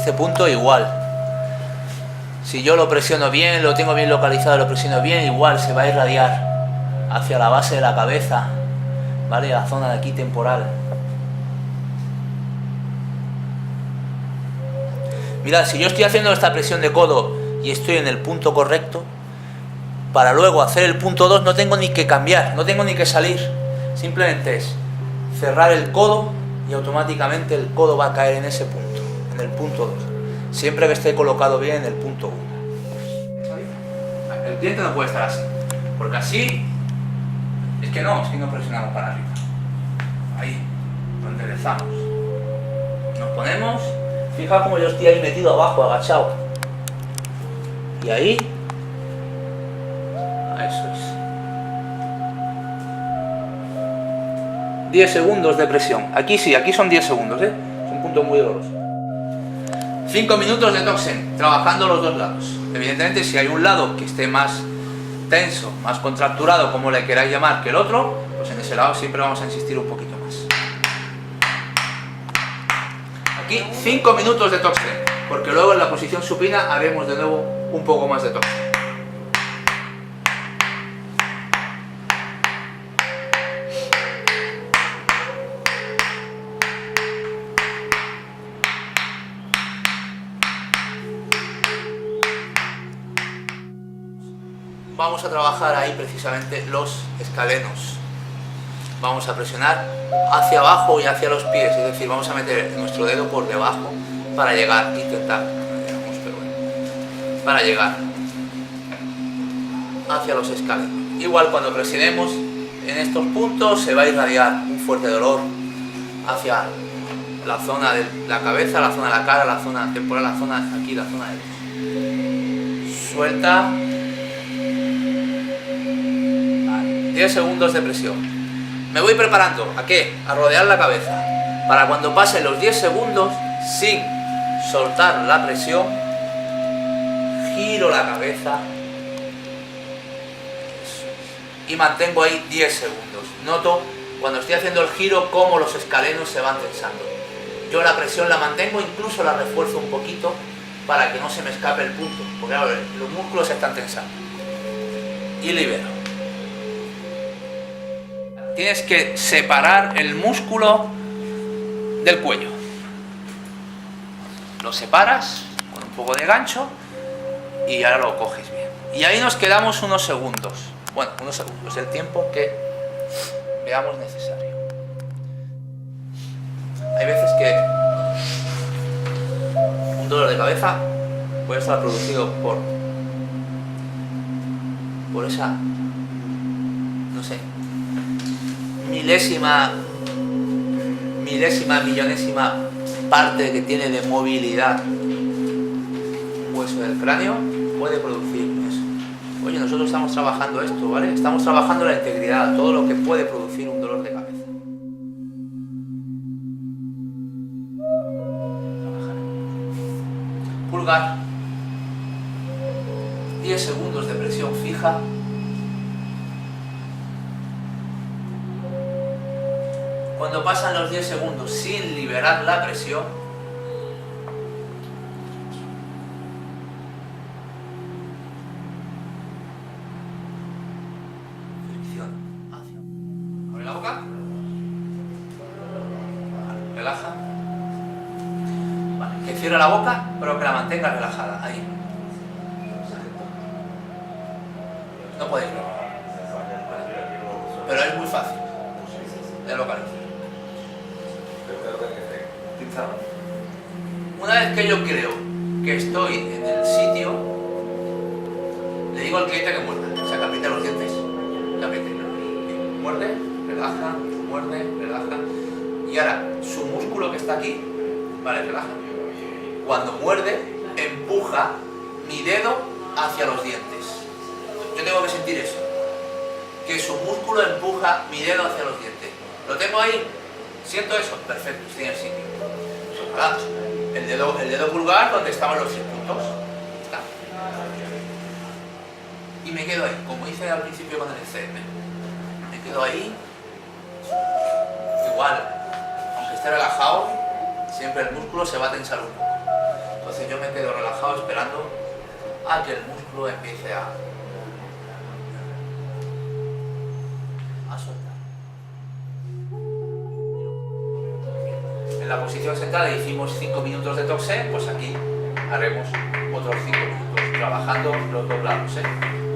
este punto igual. Si yo lo presiono bien, lo tengo bien localizado, lo presiono bien, igual se va a irradiar hacia la base de la cabeza, ¿vale? La zona de aquí temporal. Mirad, si yo estoy haciendo esta presión de codo y estoy en el punto correcto, para luego hacer el punto 2 no tengo ni que cambiar, no tengo ni que salir. Simplemente es cerrar el codo y automáticamente el codo va a caer en ese punto, en el punto 2. Siempre que esté colocado bien en el punto 1. El cliente no puede estar así, porque así es que no presionamos para arriba. Ahí, lo enderezamos. Nos ponemos, fijaos como yo estoy ahí metido abajo, agachado. Y ahí, eso es. 10 segundos de presión. Aquí sí, aquí son 10 segundos, ¿eh? Es un punto muy doloroso. 5 minutos de Toxen, trabajando los dos lados. Evidentemente, si hay un lado que esté más tenso, más contracturado, como le queráis llamar, que el otro, pues en ese lado siempre vamos a insistir un poquito más. Aquí 5 minutos de Toxen, porque luego en la posición supina haremos de nuevo un poco más de Toxen. Vamos a trabajar ahí precisamente los escalenos. Vamos a presionar hacia abajo y hacia los pies, es decir, vamos a meter nuestro dedo por debajo para llegar, para llegar hacia los escalenos. Igual cuando presionemos en estos puntos se va a irradiar un fuerte dolor hacia la zona de la cabeza, la zona de la cara, la zona temporal, la zona aquí, la zona de... Suelta. 10 segundos de presión. Me voy preparando, ¿a qué? A rodear la cabeza. Para cuando pasen los 10 segundos, sin soltar la presión, giro la cabeza y mantengo ahí 10 segundos. Noto cuando estoy haciendo el giro cómo los escalenos se van tensando. Yo la presión la mantengo, incluso la refuerzo un poquito para que no se me escape el punto, porque claro, los músculos se están tensando. Y libero. Tienes que separar el músculo del cuello. Lo separas con un poco de gancho y ahora lo coges bien. Y ahí nos quedamos unos segundos. Bueno, unos segundos, el tiempo que veamos necesario. Hay veces que un dolor de cabeza puede estar producido por esa, no sé, millonésima parte que tiene de movilidad un hueso del cráneo, puede producir eso. Oye, nosotros estamos trabajando esto, ¿vale? Estamos trabajando la integridad, todo lo que puede producir un dolor de cabeza. Pulgar. 10 segundos de presión fija. Cuando pasan los 10 segundos sin liberar la presión, fricción hacia. Abre la boca. Relaja. Vale, que cierre la boca, pero que la mantenga relajada. Ahí. No podéis verlo. Pero es muy fácil de localizar. Una vez que yo creo que estoy en el sitio, le digo al cliente que muerda. O sea, que apriete los dientes. Que apriete. Muerde, relaja, muerde, relaja. Y ahora, su músculo que está aquí, vale, relaja. Cuando muerde, empuja mi dedo hacia los dientes. Yo tengo que sentir eso. Que su músculo empuja mi dedo hacia los dientes. ¿Lo tengo ahí? ¿Siento eso? Perfecto, estoy en el sitio. El dedo pulgar donde estaban los 6 puntos. Está. Y me quedo ahí, como hice al principio con el CM. Me quedo ahí. Igual, aunque esté relajado, siempre el músculo se va a tensar un poco. Entonces yo me quedo relajado esperando a que el músculo empiece a soltar. En la posición sentada hicimos 5 minutos de toxé, pues aquí haremos otros 5 minutos trabajando los dos lados, ¿eh?